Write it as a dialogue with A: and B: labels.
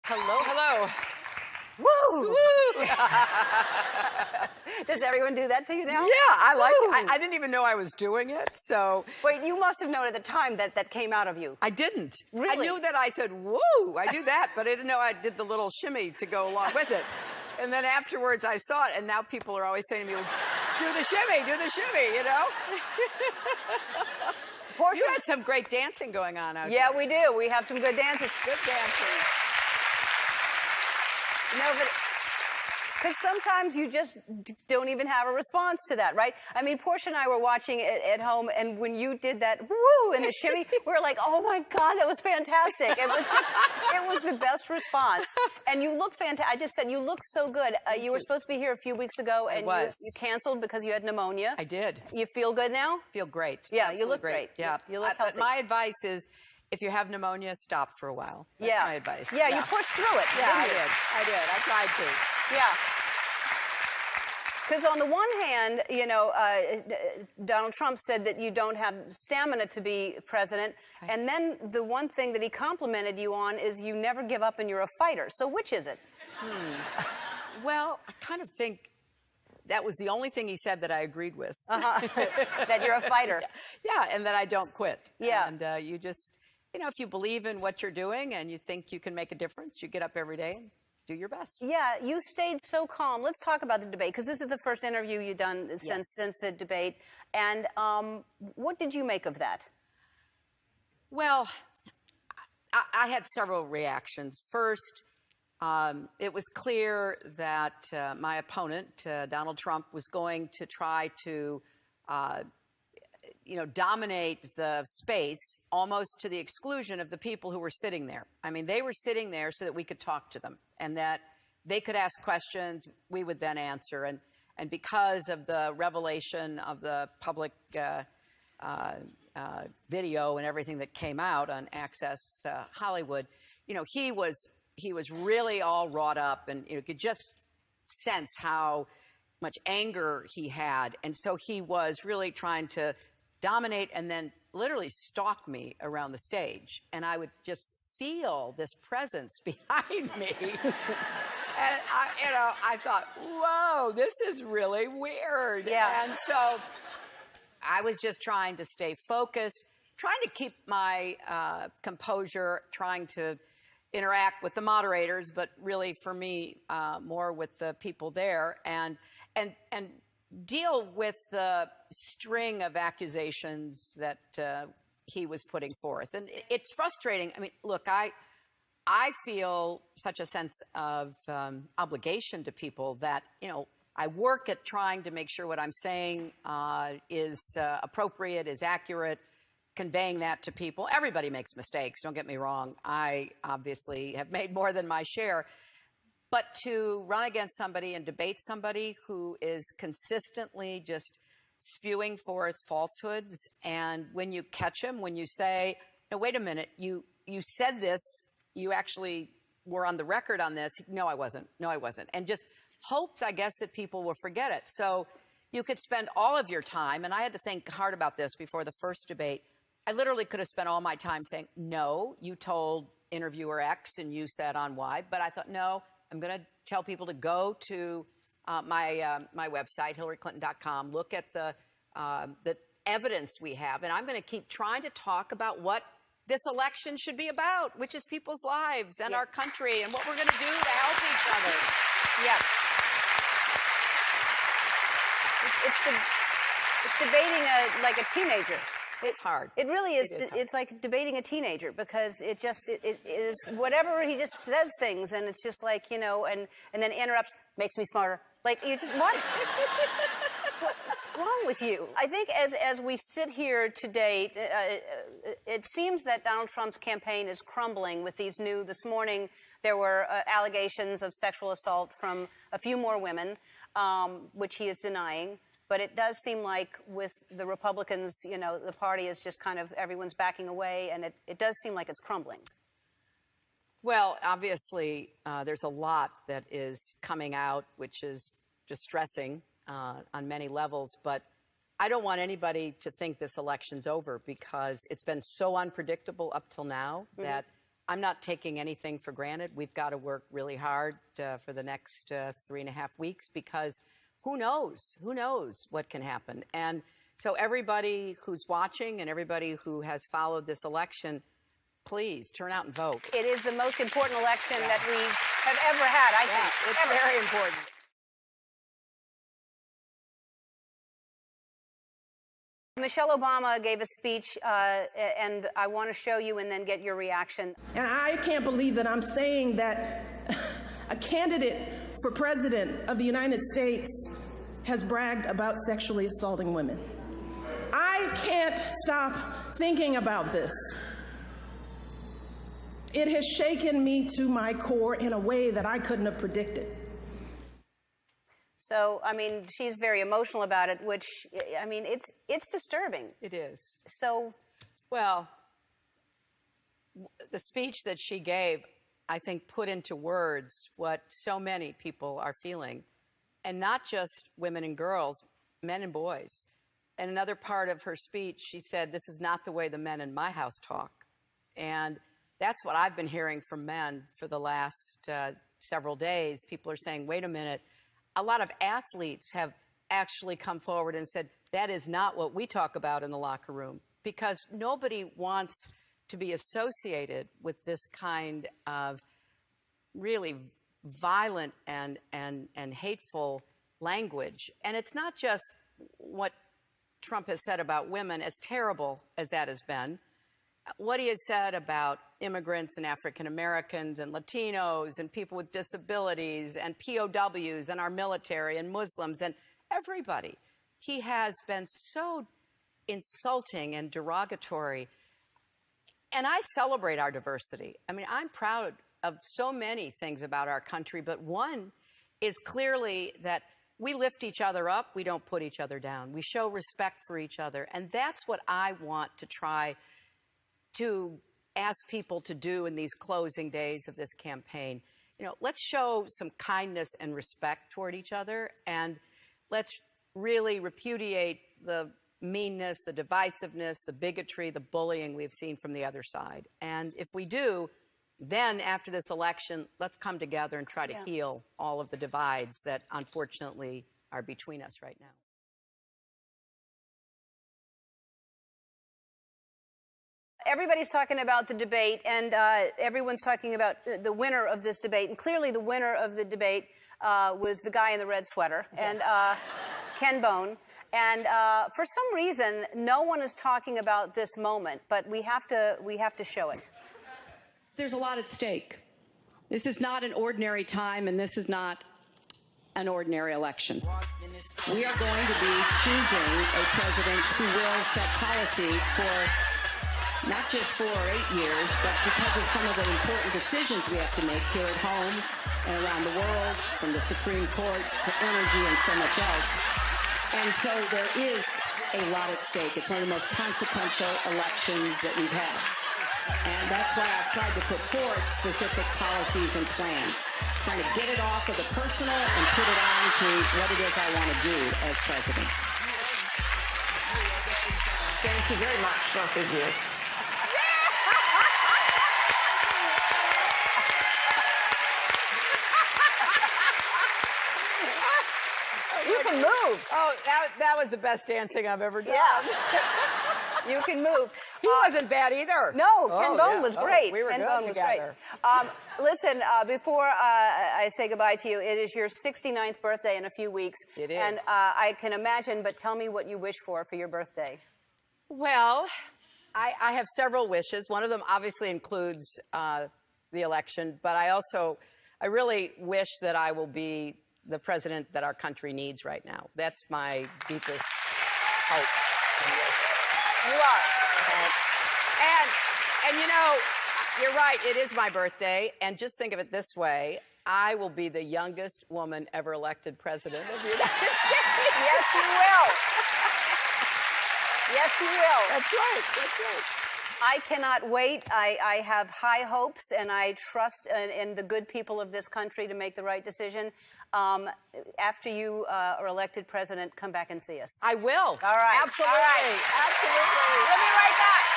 A: Hello, hello.
B: Woo!
A: Woo!
B: Does everyone do that to you now?
A: Yeah, I like
B: Woo!
A: it. I didn't even know I was doing it, so.
B: Wait, you must have known at the time that came out of you.
A: I didn't.
B: Really?
A: I knew that I said, woo, I do that, but I didn't know I did the little shimmy to go along with it. And then afterwards I saw it, and now people are always saying to me, do the shimmy, you know?
B: Portia,
A: You had some great dancing going on out
B: yeah,
A: there.
B: we do. We have some good dancers.
A: Good dancing.
B: No, but because sometimes you just don't even have a response to that, right? I mean, Portia and I were watching it at home, and when you did that woo and the shimmy, we were like, "Oh my God, that was fantastic!" It was the best response. And you look fantastic. I just said you look so good. You were supposed to be here a few weeks ago, and you canceled because you had pneumia.
A: I did.
B: You feel good now?
A: Feel great.
B: Yeah,
A: Absolutely
B: you look great.
A: Yeah,
B: you look healthy.
A: But my advice is, if you have pneumia, stop for a while. That's my advice.
B: Yeah, you pushed through it.
A: Yeah,
B: didn't you?
A: I did. I tried to.
B: Yeah. Because on the one hand, you know, Donald Trump said that you don't have stamina to be president. Right. And then the one thing that he complimented you on is you never give up and you're a fighter. So which is it?
A: Well, I kind of think that was the only thing he said that I agreed with.
B: That you're a fighter.
A: Yeah, and that I don't quit.
B: Yeah.
A: And you just, you know, if you believe in what you're doing and you think you can make a difference, you get up every day and do your best.
B: Yeah, you stayed so calm. Let's talk about the debate, because this is the first interview you've done since the debate. And what did you make of that?
A: Well, I had several reactions. First, it was clear that my opponent, Donald Trump, was going to try to dominate the space almost to the exclusion of the people who were sitting there. I mean, they were sitting there so that we could talk to them and that they could ask questions, we would then answer. And because of the revelation of the public video and everything that came out on Access Hollywood, you know, he was really all wrought up, and you could just sense how much anger he had. And so he was really trying to dominate and then literally stalk me around the stage. And I would just feel this presence behind me. And I thought, whoa, this is really weird.
B: Yeah.
A: And so I was just trying to stay focused, trying to keep my composure, trying to interact with the moderators, but really for me, more with the people there, and deal with the string of accusations that he was putting forth. And it's frustrating. I mean, look, I feel such a sense of obligation to people that, you know, I work at trying to make sure what I'm saying is appropriate, is accurate, conveying that to people. Everybody makes mistakes, don't get me wrong. I obviously have made more than my share. But to run against somebody and debate somebody who is consistently just spewing forth falsehoods, and when you catch him, when you say, no, wait a minute, you said this, you actually were on the record on this. No, I wasn't. No, I wasn't. And just hopes, I guess, that people will forget it. So you could spend all of your time, and I had to think hard about this before the first debate. I literally could have spent all my time saying, no, you told interviewer X and you said on Y, but I thought, no, I'm going to tell people to go to my website, HillaryClinton.com, look at the evidence we have, and I'm going to keep trying to talk about what this election should be about, which is people's lives and our country and what we're going to do to help each other.
B: Yeah. It's debating like a teenager.
A: It's hard.
B: It really is. It's like debating a teenager, because it is whatever, he just says things, and it's just like, you know, and then interrupts, makes me smarter. Like, you just, what? What's wrong with you? I think as we sit here today, it seems that Donald Trump's campaign is crumbling with these new, this morning there were allegations of sexual assault from a few more women, which he is denying. But it does seem like with the Republicans, you know, the party is just kind of, everyone's backing away, and it does seem like it's crumbling.
A: Well, obviously, there's a lot that is coming out, which is distressing on many levels. But I don't want anybody to think this election's over, because it's been so unpredictable up till now that I'm not taking anything for granted. We've got to work really hard for the next 3.5 weeks, because who knows? Who knows what can happen? And so everybody who's watching and everybody who has followed this election, please turn out and vote.
B: It is the most important election that we have ever had, I think.
A: It's very important.
B: Michelle Obama gave a speech, and I want to show you and then get your reaction.
C: And I can't believe that I'm saying that a candidate for president of the United States has bragged about sexually assaulting women. I can't stop thinking about this. It has shaken me to my core in a way that I couldn't have predicted.
B: So, I mean, she's very emotional about it, which, I mean, it's disturbing.
A: It is.
B: So,
A: well, the speech that she gave, I think, put into words what so many people are feeling, and not just women and girls, men and boys. And another part of her speech, she said, "This is not the way the men in my house talk." And that's what I've been hearing from men for the last several days. People are saying, wait a minute. A lot of athletes have actually come forward and said, that is not what we talk about in the locker room, because nobody wants to be associated with this kind of really violent and hateful language. And it's not just what Trump has said about women, as terrible as that has been. What he has said about immigrants and African Americans and Latinos and people with disabilities and POWs and our military and Muslims and everybody. He has been so insulting and derogatory. And I celebrate our diversity. I mean, I'm proud of so many things about our country, but one is clearly that we lift each other up, we don't put each other down. We show respect for each other. And that's what I want to try to ask people to do in these closing days of this campaign. You know, let's show some kindness and respect toward each other, and let's really repudiate the meanness, the divisiveness, the bigotry, the bullying we've seen from the other side. And if we do, then after this election, let's come together and try to heal all of the divides that unfortunately are between us right now.
B: everybody's talking about the debate, and everyone's talking about the winner of this debate. And clearly the winner of the debate was the guy in the red sweater, and Ken Bone. And for some reason, no one is talking about this moment, but we have to show it.
A: There's a lot at stake. This is not an ordinary time, and this is not an ordinary election. We are going to be choosing a president who will set policy for not just 4 or 8 years, but because of some of the important decisions we have to make here at home and around the world, from the Supreme Court to energy and so much else. And so there is a lot at stake. It's one of the most consequential elections that we've had. And that's why I've tried to put forth specific policies and plans, trying to get it off of the personal and put it on to what it is I want to do as president.
D: Thank you very much, both of you.
B: You can move.
A: Oh, that was the best dancing I've ever done.
B: Yeah. You can move.
A: He wasn't bad either.
B: No, Ken Bone was great.
A: We were
B: Ken
A: good
B: Bone was great.
A: together.
B: Listen, before I say goodbye to you, it is your 69th birthday in a few weeks.
A: It is.
B: And I can imagine, but tell me what you wish for your birthday.
A: Well, I have several wishes. One of them obviously includes the election, but I really wish that I will be the president that our country needs right now. That's my deepest hope.
B: You are.
A: And you know, you're right, it is my birthday, and just think of it this way, I will be the youngest woman ever elected president of the United States.
B: Yes, you will. Yes, you will.
A: That's right, that's right.
B: I cannot wait. I have high hopes, and I trust in the good people of this country to make the right decision. After you are elected president, come back and see us.
A: I will.
B: All right.
A: Absolutely.
B: All right.
A: Absolutely.
B: We'll be right back.